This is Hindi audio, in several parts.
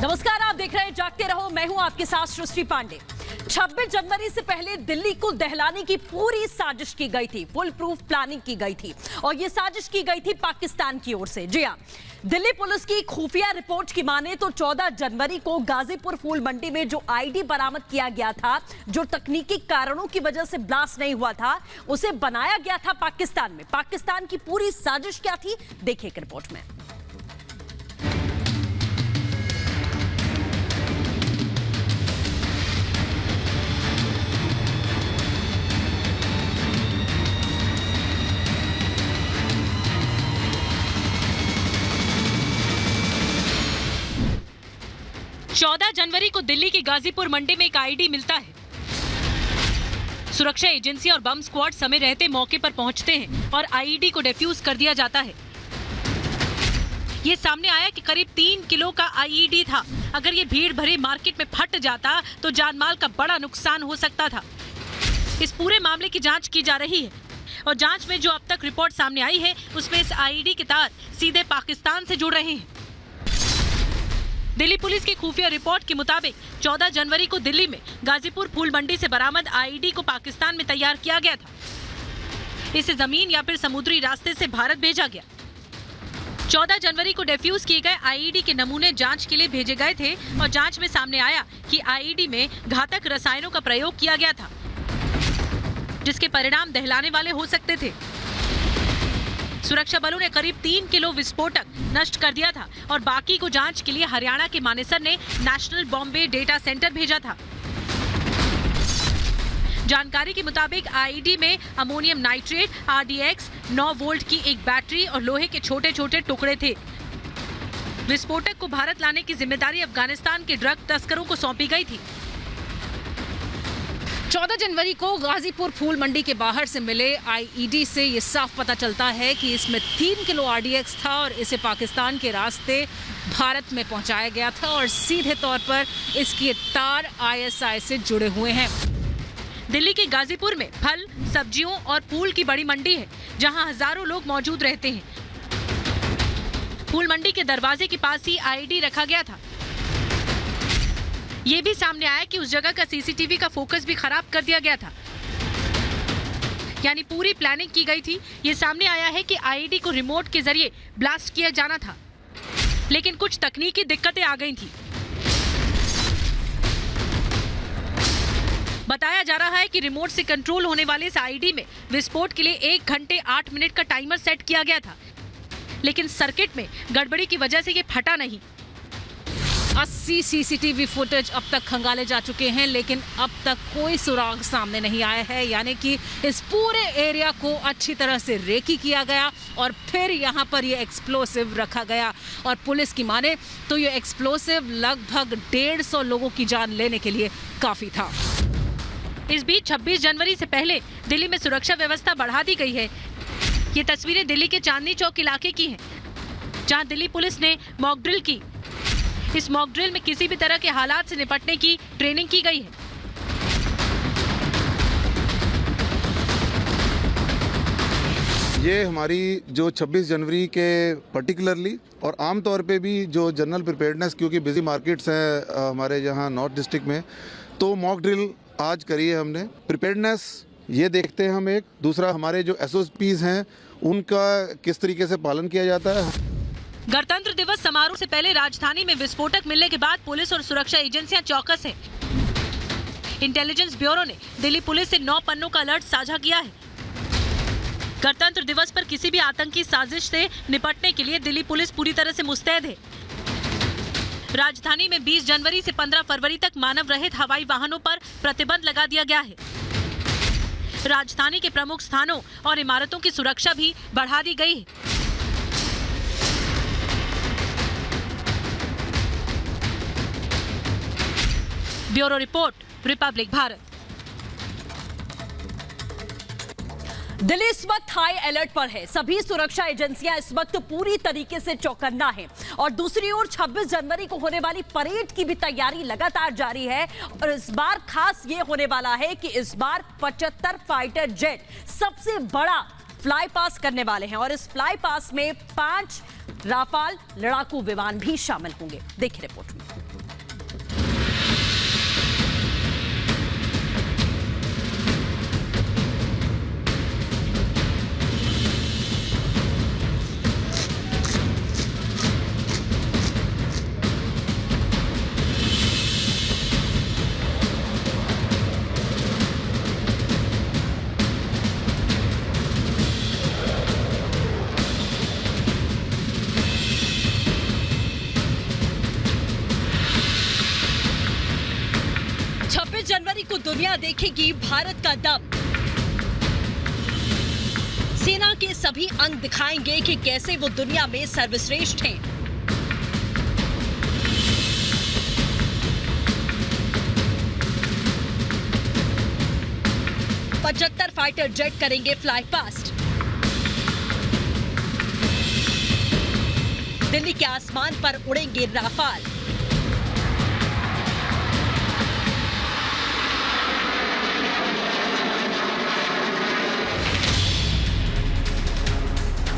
नमस्कार, आप देख रहे हैं जागते रहो। मैं हूं आपके साथ सृष्टि पांडे। 26 जनवरी से पहले दिल्ली को दहलाने की पूरी साजिश की गई थी, फुल प्रूफ प्लानिंग की गई थी और यह साजिश की गई थी पाकिस्तान की ओर से। जी हां, दिल्ली पुलिस की खुफिया रिपोर्ट की माने तो 14 जनवरी को गाजीपुर फूल मंडी में जो आईडी बरामद किया गया था, जो तकनीकी कारणों की वजह से ब्लास्ट नहीं हुआ था, उसे बनाया गया था पाकिस्तान में। पाकिस्तान की पूरी साजिश क्या थी, देखिए एक रिपोर्ट में। 14 जनवरी को दिल्ली की गाजीपुर मंडी में एक आईडी मिलता है। सुरक्षा एजेंसी और बम स्क्वाड समय रहते मौके पर पहुंचते हैं और आईडी को डिफ्यूज कर दिया जाता है। ये सामने आया कि करीब 3 किलो का आईडी था। अगर ये भीड़ भरी मार्केट में फट जाता तो जानमाल का बड़ा नुकसान हो सकता था। इस पूरे मामले की जांच की जा रही है और जांच में जो अब तक रिपोर्ट सामने आई है उसमें इस आईडी के तार सीधे पाकिस्तान से जुड़ रहे हैं। दिल्ली पुलिस की खुफिया रिपोर्ट के मुताबिक 14 जनवरी को दिल्ली में गाजीपुर फूल मंडी से बरामद आईडी को पाकिस्तान में तैयार किया गया था। इसे जमीन या फिर समुद्री रास्ते से भारत भेजा गया। 14 जनवरी को डिफ्यूज किए गए आईडी के नमूने जांच के लिए भेजे गए थे और जांच में सामने आया कि आईडी में घातक रसायनों का प्रयोग किया गया था, जिसके परिणाम दहलाने वाले हो सकते थे। सुरक्षा बलों ने करीब 3 किलो विस्फोटक नष्ट कर दिया था और बाकी को जांच के लिए हरियाणा के मानेसर ने नेशनल बॉम्बे डेटा सेंटर भेजा था। जानकारी के मुताबिक आईडी में अमोनियम नाइट्रेट RDX 9 वोल्ट की एक बैटरी और लोहे के छोटे छोटे टुकड़े थे। विस्फोटक को भारत लाने की जिम्मेदारी अफगानिस्तान के ड्रग तस्करों को सौंपी गई थी। 14 जनवरी को गाजीपुर फूल मंडी के बाहर से मिले आईईडी से ये साफ पता चलता है कि इसमें 3 किलो RDX था और इसे पाकिस्तान के रास्ते भारत में पहुंचाया गया था और सीधे तौर पर इसके तार ISI से जुड़े हुए हैं। दिल्ली के गाजीपुर में फल, सब्जियों और फूल की बड़ी मंडी है, जहां हजारों लोग मौजूद रहते हैं। फूल मंडी के दरवाजे के पास ही आईडी रखा गया था। ये भी सामने आया कि उस जगह का CCTV का फोकस भी खराब कर दिया गया था, यानी पूरी प्लानिंग की गई थी। ये सामने आया है कि आईडी को रिमोट के जरिए ब्लास्ट किया जाना था, लेकिन कुछ तकनीकी दिक्कतें आ गई थी। बताया जा रहा है कि रिमोट से कंट्रोल होने वाले इस आईडी में विस्फोट के लिए 1 घंटे 8 मिनट का टाइमर सेट किया गया था, लेकिन सर्किट में गड़बड़ी की वजह से ये फटा नहीं। 80 CCTV फुटेज अब तक खंगाले जा चुके हैं, लेकिन अब तक कोई सुराग सामने नहीं आया है, यानी कि इस पूरे एरिया को अच्छी तरह से रेकी किया गया और फिर यहाँ पर ये एक्सप्लोसिव रखा गया। और पुलिस की माने तो ये एक्सप्लोसिव लगभग 150 लोगों की जान लेने के लिए काफी था। इस बीच 26 जनवरी से पहले दिल्ली में सुरक्षा व्यवस्था बढ़ा दी गई है। ये तस्वीरें दिल्ली के चांदनी चौक इलाके की हैं, जहां दिल्ली पुलिस ने मॉक ड्रिल की। इस मॉक ड्रिल में किसी भी तरह के हालात से निपटने की ट्रेनिंग की गई है। ये हमारी जो 26 जनवरी के पर्टिकुलरली और आम तौर पे भी जो जनरल प्रिपेयर्डनेस, क्योंकि बिजी मार्केट्स हैं हमारे यहाँ नॉर्थ डिस्ट्रिक्ट में, तो मॉक ड्रिल आज करी है हमने। प्रिपेयर्डनेस ये देखते हैं हम। एक दूसरा, हमारे जो SOPs हैं उनका किस तरीके से पालन किया जाता है। गणतंत्र दिवस समारोह से पहले राजधानी में विस्फोटक मिलने के बाद पुलिस और सुरक्षा एजेंसियां चौकस हैं। इंटेलिजेंस ब्यूरो ने दिल्ली पुलिस से 9 पन्नों का अलर्ट साझा किया है। गणतंत्र दिवस पर किसी भी आतंकी साजिश से निपटने के लिए दिल्ली पुलिस पूरी तरह से मुस्तैद है। राजधानी में 20 जनवरी से 15 फरवरी तक मानव रहित हवाई वाहनों पर प्रतिबंध लगा दिया गया है। राजधानी के प्रमुख स्थानों और इमारतों की सुरक्षा भी बढ़ा दी गई है। Bureau report, Republic Bharat. Delhi इस वक्त हाई अलर्ट पर है। सभी सुरक्षा एजेंसियां इस वक्त पूरी तरीके से चौकन्ना है और दूसरी ओर 26 जनवरी को होने वाली परेड की भी तैयारी लगातार जारी है। और इस बार खास ये होने वाला है कि इस बार 75 फाइटर जेट, सबसे बड़ा फ्लाई पास करने वाले हैं और इस फ्लाई पास में 5 राफाल लड़ाकू विमान भी शामिल होंगे। देखिए रिपोर्ट में। जनवरी को दुनिया देखेगी भारत का दम। सेना के सभी अंग दिखाएंगे कि कैसे वो दुनिया में सर्वश्रेष्ठ हैं। पचहत्तर फाइटर जेट करेंगे फ्लाई पास्ट। दिल्ली के आसमान पर उड़ेंगे राफाल।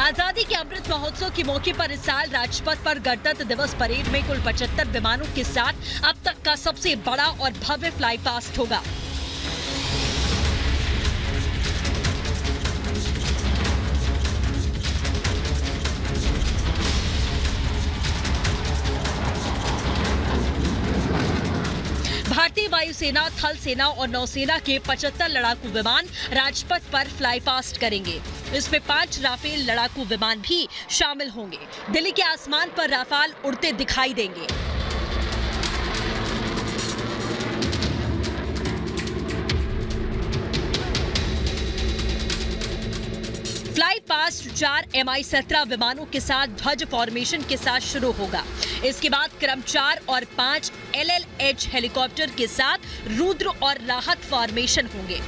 आजादी के अमृत महोत्सव के मौके पर इस साल राजपथ पर गणतंत्र दिवस परेड में कुल 75 विमानों के साथ अब तक का सबसे बड़ा और भव्य फ्लाई पास्ट होगा। भारतीय वायुसेना, थल सेना और नौसेना के 75 लड़ाकू विमान राजपथ पर फ्लाई पास्ट करेंगे। इसमें 5 राफेल लड़ाकू विमान भी शामिल होंगे। दिल्ली के आसमान पर राफाल उड़ते दिखाई देंगे। फ्लाई पास्ट 4 Mi-17 विमानों के साथ ध्वज फॉर्मेशन के साथ शुरू होगा। इसके बाद क्रम 4 और 5 LLH हेलीकॉप्टर के साथ रुद्र और राहत फॉर्मेशन होंगे।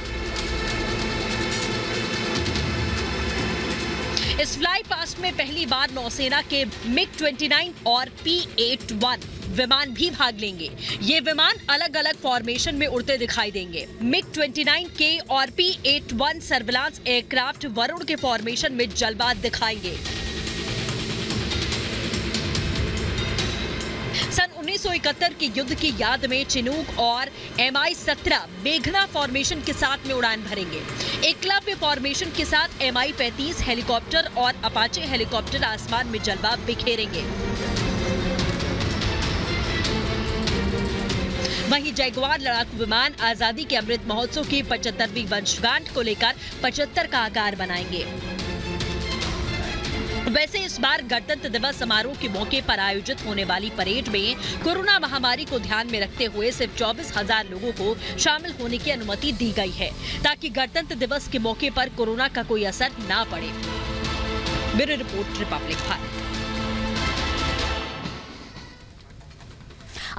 इस फ्लाई पास्ट में पहली बार नौसेना के MiG-29 और P-81 विमान भी भाग लेंगे। ये विमान अलग अलग फॉर्मेशन में उड़ते दिखाई देंगे। MiG-29K और P-81 सर्विलांस एयरक्राफ्ट वरुण के फॉर्मेशन में जलवा दिखाएंगे। सन 1971 के युद्ध की याद में चिनूक और Mi-17 मेघना फॉर्मेशन के साथ में उड़ान भरेंगे। एकलव्य फॉर्मेशन के साथ Mi-35 हेलीकॉप्टर और अपाचे हेलीकॉप्टर आसमान में जलवा बिखेरेंगे। वहीं जैगुआर लड़ाकू विमान आजादी के अमृत महोत्सव की 75वीं वर्षगांठ को लेकर 75 का आकार बनाएंगे। वैसे इस बार गणतंत्र दिवस समारोह के मौके पर आयोजित होने वाली परेड में कोरोना महामारी को ध्यान में रखते हुए सिर्फ 24,000 लोगों को शामिल होने की अनुमति दी गई है, ताकि गणतंत्र दिवस के मौके पर कोरोना का कोई असर ना पड़े। Bureau report, Republic Bharat.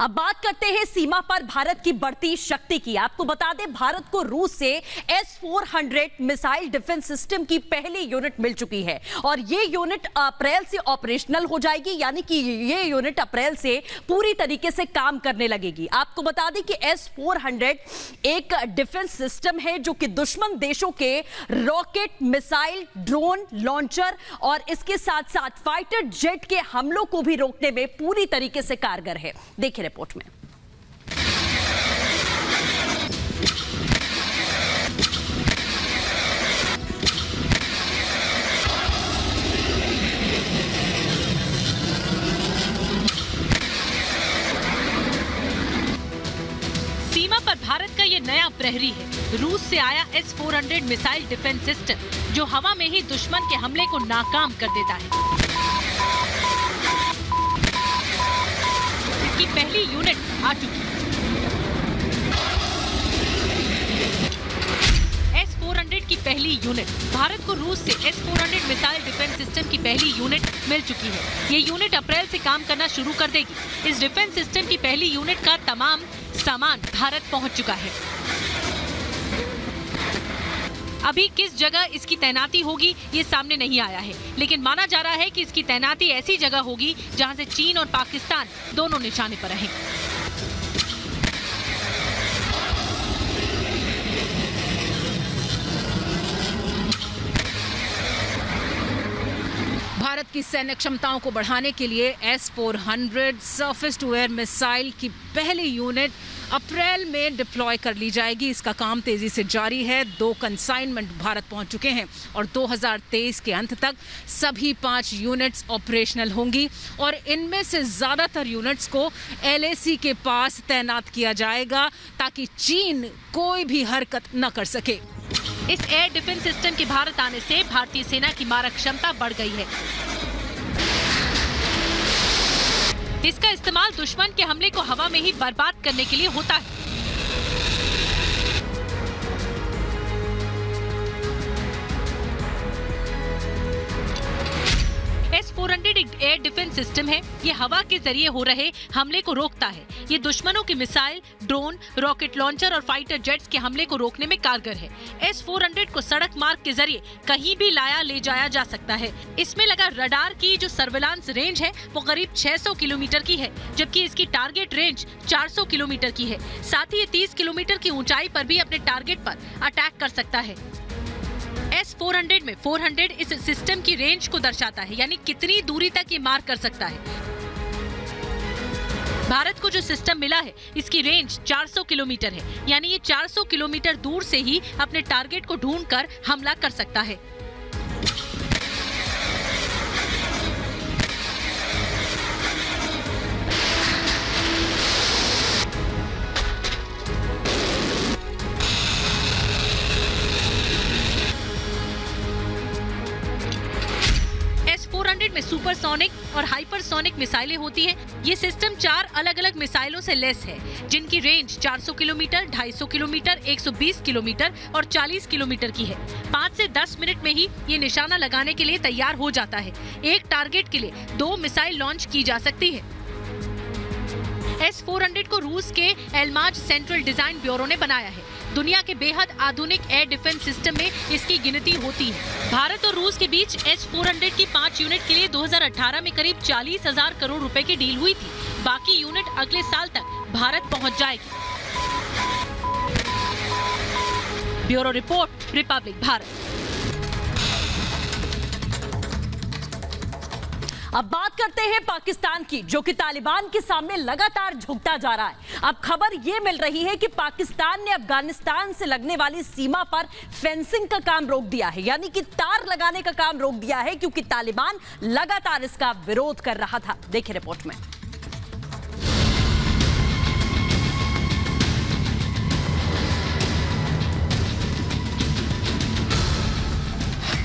अब बात करते हैं सीमा पर भारत की बढ़ती शक्ति की। आपको बता दें, भारत को रूस से S-400 मिसाइल डिफेंस सिस्टम की पहली यूनिट मिल चुकी है और ये यूनिट अप्रैल से ऑपरेशनल हो जाएगी, यानी कि ये यूनिट अप्रैल से पूरी तरीके से काम करने लगेगी। आपको बता दें कि S-400 एक डिफेंस सिस्टम है जो कि दुश्मन देशों के रॉकेट, मिसाइल, ड्रोन लॉन्चर और इसके साथ साथ फाइटर जेट के हमलों को भी रोकने में पूरी तरीके से कारगर है। देखिए रिपोर्ट में। सीमा पर भारत का ये नया प्रहरी है। रूस से आया S-400 मिसाइल डिफेंस सिस्टम, जो हवा में ही दुश्मन के हमले को नाकाम कर देता है। की पहली यूनिट आ चुकी है। S-400 की पहली यूनिट। भारत को रूस से S-400 मिसाइल डिफेंस सिस्टम की पहली यूनिट मिल चुकी है। ये यूनिट अप्रैल से काम करना शुरू कर देगी। इस डिफेंस सिस्टम की पहली यूनिट का तमाम सामान भारत पहुंच चुका है। अभी किस जगह इसकी तैनाती होगी ये सामने नहीं आया है, लेकिन माना जा रहा है कि इसकी तैनाती ऐसी जगह होगी जहां से चीन और पाकिस्तान दोनों निशाने पर रहेंगे। भारत की सैन्य क्षमताओं को बढ़ाने के लिए S-400 surface to air missile की पहली यूनिट अप्रैल में डिप्लॉय कर ली जाएगी। इसका काम तेजी से जारी है। 2 कंसाइनमेंट भारत पहुंच चुके हैं और 2023 के अंत तक सभी 5 यूनिट्स ऑपरेशनल होंगी और इनमें से ज्यादातर यूनिट्स को LAC के पास तैनात किया जाएगा ताकि चीन कोई भी हरकत न कर सके। इस एयर डिफेंस सिस्टम के भारत आने से भारतीय सेना की मारक क्षमता बढ़ गई है। इसका इस्तेमाल दुश्मन के हमले को हवा में ही बर्बाद करने के लिए होता है। S-400 एक एयर डिफेंस सिस्टम है। ये हवा के जरिए हो रहे हमले को रोकता है। ये दुश्मनों की मिसाइल, ड्रोन, रॉकेट लॉन्चर और फाइटर जेट्स के हमले को रोकने में कारगर है। S-400 को सड़क मार्ग के जरिए कहीं भी लाया ले जाया जा सकता है। इसमें लगा रडार की जो सर्विलांस रेंज है वो करीब 600 किलोमीटर की है, जबकि इसकी टारगेट रेंज 400 किलोमीटर की है। साथ ही ये 30 किलोमीटर की ऊंचाई पर भी अपने टारगेट पर अटैक कर सकता है। S-400 में 400 इस सिस्टम की रेंज को दर्शाता है, यानी कितनी दूरी तक ये मार कर सकता है। भारत को जो सिस्टम मिला है इसकी रेंज 400 किलोमीटर है, यानी ये 400 किलोमीटर दूर से ही अपने टारगेट को ढूंढकर हमला कर सकता है। S-400 में सुपरसोनिक और हाइपरसोनिक मिसाइलें होती हैं। ये सिस्टम 4 अलग-अलग मिसाइलों से लैस है, जिनकी रेंज 400 किलोमीटर, 250 किलोमीटर, 120 किलोमीटर और 40 किलोमीटर की है। 5 से 10 मिनट में ही ये निशाना लगाने के लिए तैयार हो जाता है। एक टारगेट के लिए 2 मिसाइल लॉन्च की जा सकती है। S-400 को रूस के एलमाज सेंट्रल डिजाइन ब्यूरो ने बनाया है। दुनिया के बेहद आधुनिक एयर डिफेंस सिस्टम में इसकी गिनती होती है। भारत और रूस के बीच S-400 की 5 यूनिट के लिए 2018 में करीब 40,000 करोड़ रुपए की डील हुई थी। बाकी यूनिट अगले साल तक भारत पहुंच जाएगी। Bureau report, Republic Bharat. अब बात करते हैं पाकिस्तान की, जो कि तालिबान के सामने लगातार झुकता जा रहा है। अब खबर यह मिल रही है कि पाकिस्तान ने अफगानिस्तान से लगने वाली सीमा पर फेंसिंग का काम रोक दिया है, यानी कि तार लगाने का काम रोक दिया है, क्योंकि तालिबान लगातार इसका विरोध कर रहा था। देखिए रिपोर्ट में।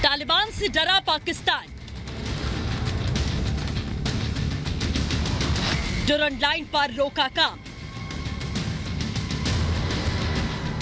तालिबान से डरा पाकिस्तान, डुरंड लाइन पर रोका काम।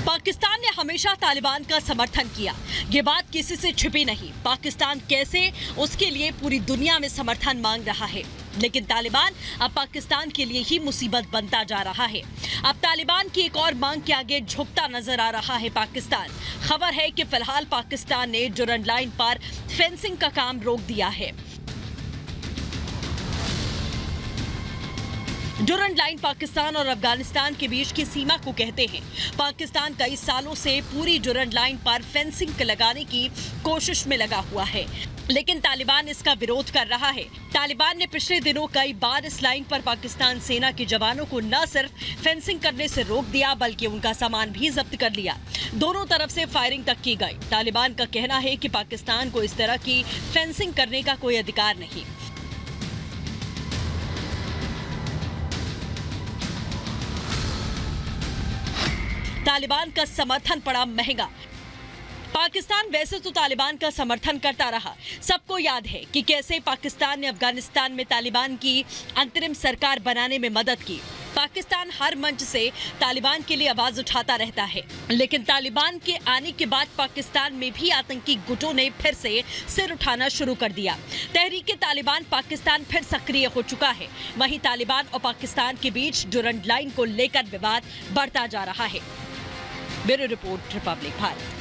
पाकिस्तान ने हमेशा तालिबान का समर्थन किया, ये बात किसी से छिपी नहीं। पाकिस्तान कैसे, उसके लिए पूरी दुनिया में समर्थन मांग रहा है, लेकिन तालिबान अब पाकिस्तान के लिए ही मुसीबत बनता जा रहा है। अब तालिबान की एक और मांग के आगे झुकता नजर आ रहा है पाकिस्तान। खबर है कि फिलहाल पाकिस्तान ने डुरंड लाइन पर फेंसिंग का काम रोक दिया है। डुरंड लाइन पाकिस्तान और अफगानिस्तान के बीच की सीमा को कहते हैं। पाकिस्तान कई सालों से पूरी डुरंड लाइन पर फेंसिंग लगाने की कोशिश में लगा हुआ है, लेकिन तालिबान इसका विरोध कर रहा है। तालिबान ने पिछले दिनों कई बार इस लाइन पर पाकिस्तान सेना के जवानों को न सिर्फ फेंसिंग करने से रोक दिया, बल्कि उनका सामान भी जब्त कर लिया। दोनों तरफ से फायरिंग तक की गई। तालिबान का कहना है कि पाकिस्तान को इस तरह की फेंसिंग करने का कोई अधिकार नहीं। तालिबान का समर्थन पड़ा महंगा। पाकिस्तान वैसे तो तालिबान का समर्थन करता रहा। सबको याद है कि कैसे पाकिस्तान ने अफगानिस्तान में तालिबान की अंतरिम सरकार बनाने में मदद की। पाकिस्तान हर मंच से तालिबान के लिए आवाज उठाता रहता है, लेकिन तालिबान के आने के बाद पाकिस्तान में भी आतंकी गुटों ने फिर से सिर उठाना शुरू कर दिया। तहरीक तालिबान पाकिस्तान फिर सक्रिय हो चुका है। वहीं तालिबान और पाकिस्तान के बीच डुरंड लाइन को लेकर विवाद बढ़ता जा रहा है। Bureau report, Republic Bharat.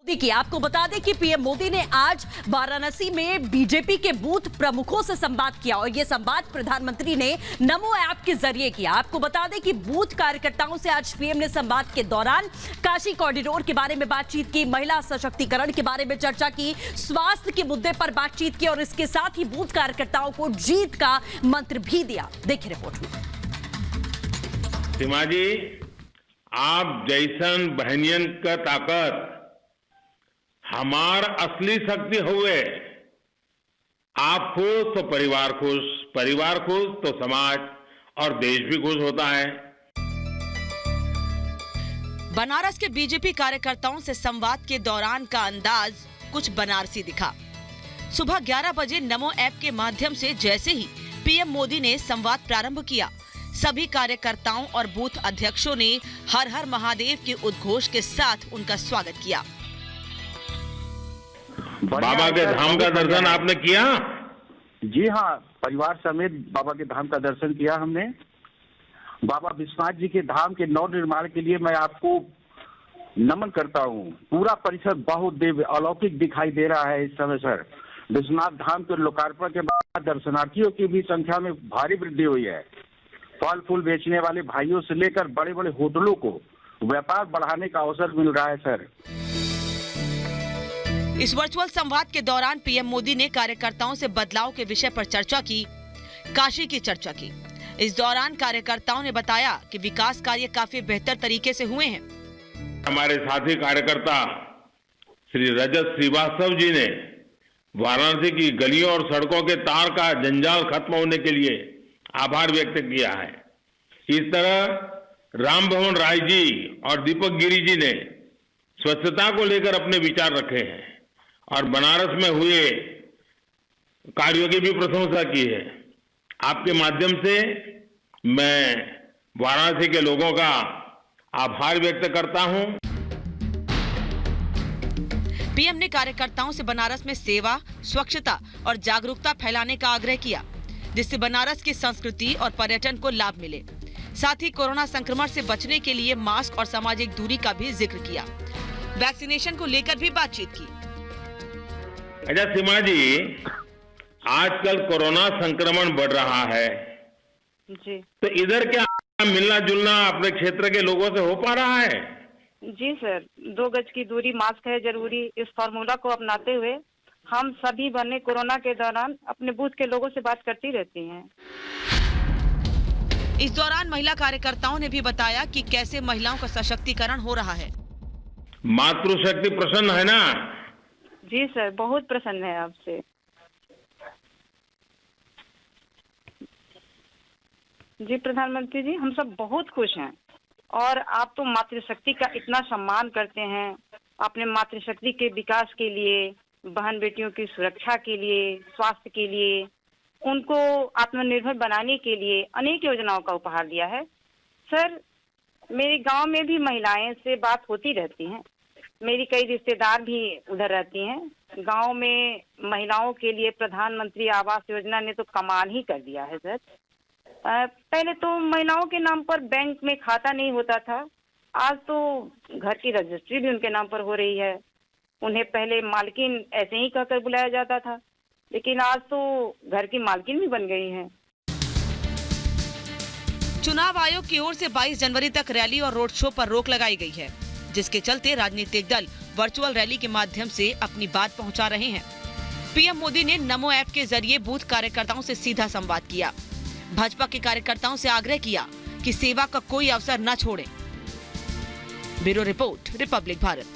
देखिए, आपको बता दें कि पीएम मोदी ने आज वाराणसी में बीजेपी के बूथ प्रमुखों से संवाद किया और यह संवाद प्रधानमंत्री ने नमो ऐप के जरिए किया। आपको बता दें कि बूथ कार्यकर्ताओं से आज पीएम ने संवाद के दौरान काशी कॉरिडोर के बारे में बातचीत की, महिला सशक्तिकरण के बारे में चर्चा की, स्वास्थ्य के मुद्दे पर बातचीत की और इसके साथ ही बूथ कार्यकर्ताओं को जीत का मंत्र भी दिया। देखिए रिपोर्ट में। सीमा जी, आप जैसन बहनियन का ताकत हमार असली शक्ति हुए। आप खुश तो परिवार खुश, परिवार खुश तो समाज और देश भी खुश होता है। बनारस के बीजेपी कार्यकर्ताओं से संवाद के दौरान का अंदाज कुछ बनारसी दिखा। सुबह 11 बजे नमो ऐप के माध्यम से जैसे ही पीएम मोदी ने संवाद प्रारंभ किया, सभी कार्यकर्ताओं और बूथ अध्यक्षों ने हर हर महादेव के उद्घोष के साथ उनका स्वागत किया। बाबा के धाम का दर्शन आपने किया? जी हाँ, परिवार समेत बाबा के धाम का दर्शन किया हमने। बाबा विश्वनाथ जी के धाम के नव निर्माण के लिए मैं आपको नमन करता हूँ। पूरा परिसर बहुत दिव्य अलौकिक दिखाई दे रहा है इस समय सर। विश्वनाथ धाम के लोकार्पण के बाद दर्शनार्थियों की भी संख्या में भारी वृद्धि हुई है। फल फूल बेचने वाले भाइयों से लेकर बड़े बड़े होटलों को व्यापार बढ़ाने का अवसर मिल रहा है सर। इस वर्चुअल संवाद के दौरान पीएम मोदी ने कार्यकर्ताओं से बदलाव के विषय पर चर्चा की, काशी की चर्चा की। इस दौरान कार्यकर्ताओं ने बताया कि विकास कार्य काफी बेहतर तरीके से हुए हैं। हमारे साथी कार्यकर्ता श्री रजत श्रीवास्तव जी ने वाराणसी की गलियों और सड़कों के तार का जंजाल खत्म होने के लिए आभार व्यक्त किया है। इस तरह राम भवन राय जी और दीपक गिरी जी ने स्वच्छता को लेकर अपने विचार रखे हैं और बनारस में हुए कार्यों की भी प्रशंसा की है। आपके माध्यम से मैं वाराणसी के लोगों का आभार व्यक्त करता हूं। पीएम ने कार्यकर्ताओं से बनारस में सेवा, स्वच्छता और जागरूकता फैलाने का आग्रह किया, जिससे बनारस की संस्कृति और पर्यटन को लाभ मिले। साथ ही कोरोना संक्रमण से बचने के लिए मास्क और सामाजिक दूरी का भी जिक्र किया। वैक्सीनेशन को लेकर भी बातचीत की। अच्छा सीमा जी, आजकल कोरोना संक्रमण बढ़ रहा है जी, तो इधर क्या मिलना जुलना अपने क्षेत्र के लोगों से हो पा रहा है? जी सर, 2 गज की दूरी, मास्क है जरूरी। इस फॉर्मूला को अपनाते हुए हम सभी बने कोरोना के दौरान अपने बूथ के लोगों से बात करती रहती हैं। इस दौरान महिला कार्यकर्ताओं ने भी बताया कि कैसे महिलाओं का सशक्तिकरण हो रहा है। मातृशक्ति प्रसन्न है ना? जी सर, बहुत प्रसन्न है आपसे। जी प्रधानमंत्री जी, हम सब बहुत खुश हैं और आप तो मातृशक्ति का इतना सम्मान करते हैं। आपने मातृशक्ति के विकास के लिए, बहन बेटियों की सुरक्षा के लिए, स्वास्थ्य के लिए, उनको आत्मनिर्भर बनाने के लिए अनेक योजनाओं का उपहार दिया है। सर, मेरे गांव में भी महिलाएं से बात होती रहती हैं। मेरी कई रिश्तेदार भी उधर रहती हैं। गांव में महिलाओं के लिए प्रधानमंत्री आवास योजना ने तो कमाल ही कर दिया है सर। पहले तो महिलाओं के नाम पर बैंक में खाता नहीं होता था, आज तो घर की रजिस्ट्री भी उनके नाम पर हो रही है। उन्हें पहले मालकिन ऐसे ही कहकर बुलाया जाता था, लेकिन आज तो घर की मालकिन भी बन गई हैं। चुनाव आयोग की ओर से 22 जनवरी तक रैली और रोड शो पर रोक लगाई गई है, जिसके चलते राजनीतिक दल वर्चुअल रैली के माध्यम से अपनी बात पहुंचा रहे हैं। पीएम मोदी ने नमो ऐप के जरिए बूथ कार्यकर्ताओं से सीधा संवाद किया। भाजपा के कार्यकर्ताओं से आग्रह किया कि सेवा का कोई अवसर न छोड़ें। Bureau report, Republic Bharat.